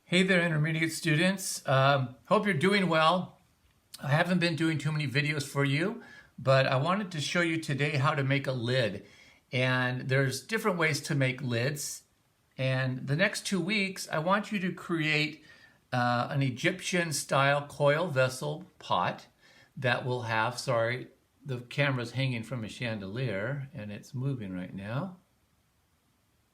Hey there, intermediate students. Hope you're doing well. I haven't been doing too many videos for you, but I wanted to show you today how to make a lid. And there's different ways to make lids. And the next 2 weeks, I want you to create an Egyptian style coil vessel pot that will have, sorry, the camera's hanging from a chandelier and it's moving right now.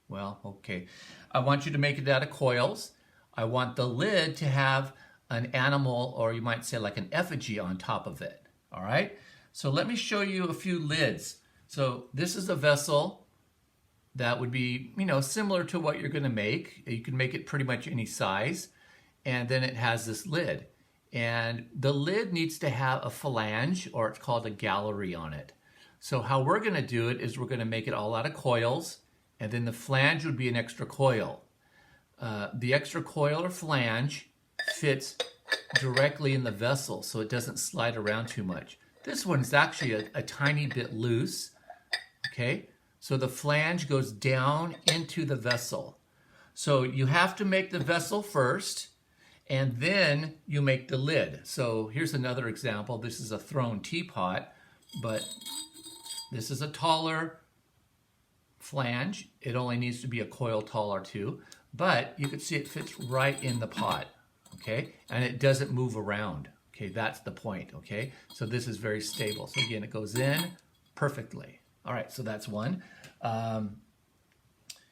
Well, okay. I want you to make it out of coils. I want the lid to have an animal, or you might say like an effigy on top of it. All right. So let me show you a few lids. So this is a vessel that would be, similar to what you're going to make. You can make it pretty much any size. And then it has this lid. And the lid needs to have a flange, or it's called a gallery, on it. So how we're going to do it is we're going to make it all out of coils. And then the flange would be an extra coil. The extra coil or flange fits directly in the vessel, so it doesn't slide around too much. This one is actually a tiny bit loose. Okay, so the flange goes down into the vessel. So you have to make the vessel first, and then you make the lid. So here's another example. This is a throne teapot, but this is a taller flange. It only needs to be a coil tall or two, but you can see it fits right in the pot, okay? And it doesn't move around, okay? That's the point, okay? So this is very stable. So again, it goes in perfectly. All right, so that's one.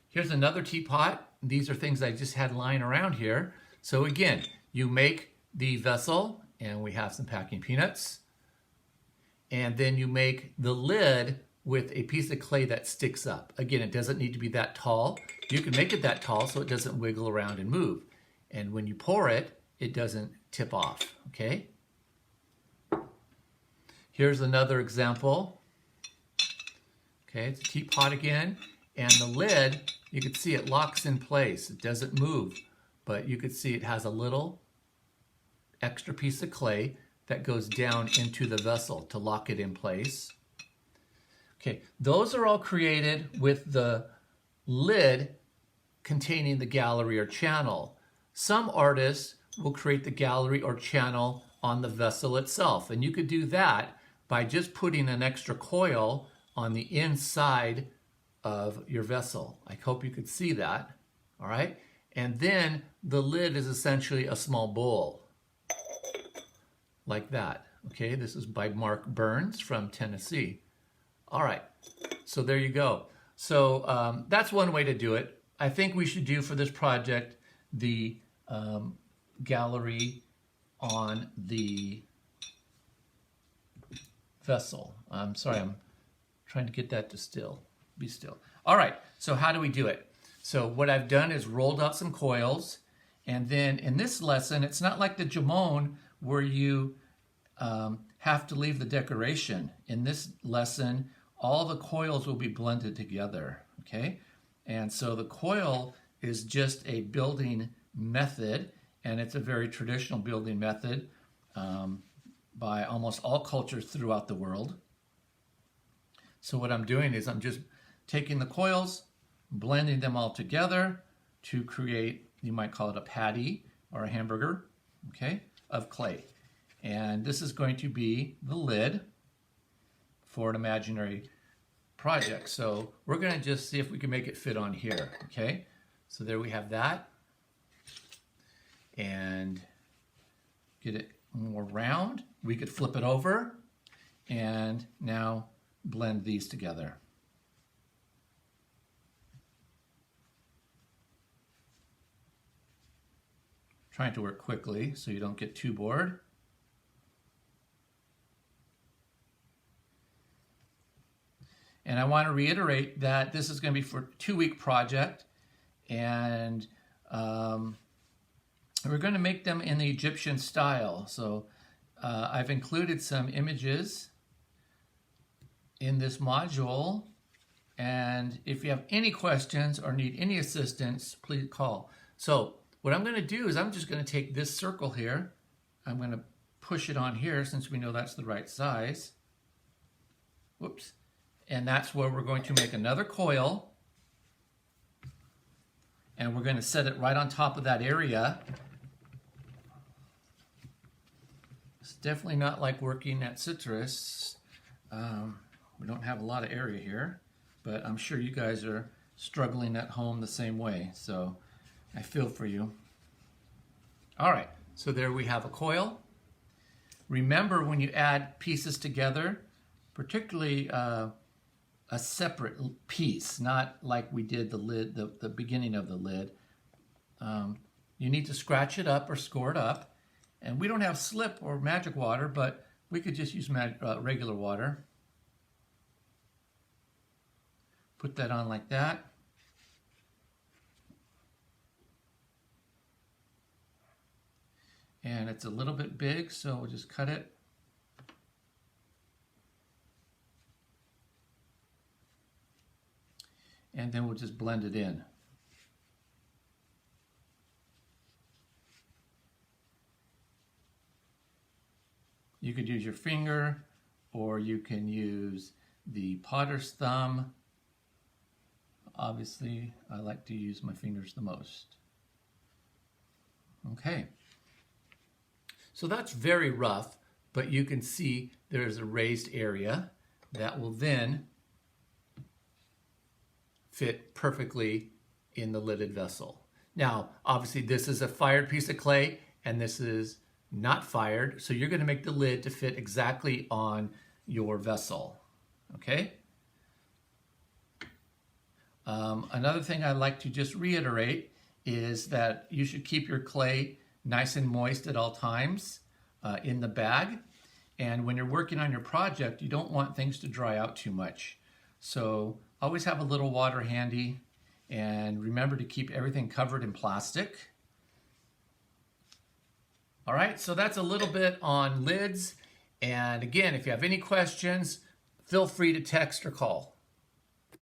Here's another teapot. These are things I just had lying around here. So again, you make the vessel, and we have some packing peanuts, and then you make the lid with a piece of clay that sticks up. Again, it doesn't need to be that tall. You can make it that tall so it doesn't wiggle around and move. And when you pour it, it doesn't tip off, okay? Here's another example. Okay, it's a teapot again. And the lid, you can see it locks in place. It doesn't move, but you can see it has a little extra piece of clay that goes down into the vessel to lock it in place. Okay, those are all created with the lid containing the gallery or channel. Some artists will create the gallery or channel on the vessel itself, and you could do that by just putting an extra coil on the inside of your vessel. I hope you could see that, all right? And then the lid is essentially a small bowl, like that, okay? This is by Mark Burns from Tennessee. All right, so there you go. So that's one way to do it. I think we should do for this project the gallery on the vessel. I'm sorry, I'm trying to get that to be still. All right, so how do we do it? So what I've done is rolled out some coils, and then in this lesson, it's not like the Jamon where you have to leave the decoration. In this lesson, all the coils will be blended together, okay? And so the coil is just a building method, and it's a very traditional building method by almost all cultures throughout the world. So what I'm doing is I'm just taking the coils, blending them all together to create, you might call it a patty or a hamburger, okay, of clay. And this is going to be the lid for an imaginary project. So we're going to just see if we can make it fit on here, okay? So there we have that. And get it more round. We could flip it over and now blend these together. Trying to work quickly so you don't get too bored. And I want to reiterate that this is going to be for a 2-week project, and we're going to make them in the Egyptian style. So I've included some images in this module, and if you have any questions or need any assistance, please call. So what I'm going to do is I'm just going to take this circle here. I'm going to push it on here since we know that's the right size. Whoops. And that's where we're going to make another coil and we're going to set it right on top of that area. It's definitely not like working at Citrus. We don't have a lot of area here, but I'm sure you guys are struggling at home the same way, so I feel for you. All right, so there we have a coil. Remember, when you add pieces together, particularly a separate piece, not like we did the lid, the beginning of the lid, you need to scratch it up or score it up. And we don't have slip or magic water, but we could just use regular water. Put that on like that. And it's a little bit big, so we'll just cut it. And then we'll just blend it in. You could use your finger, or you can use the potter's thumb. Obviously, I like to use my fingers the most. Okay. So that's very rough, but you can see there's a raised area that will then fit perfectly in the lidded vessel. Now, obviously this is a fired piece of clay and this is not fired, so you're going to make the lid to fit exactly on your vessel. Okay? Another thing I'd like to just reiterate is that you should keep your clay nice and moist at all times in the bag. And when you're working on your project, you don't want things to dry out too much. So always have a little water handy, and remember to keep everything covered in plastic. All right, so that's a little bit on lids. And again, if you have any questions, feel free to text or call.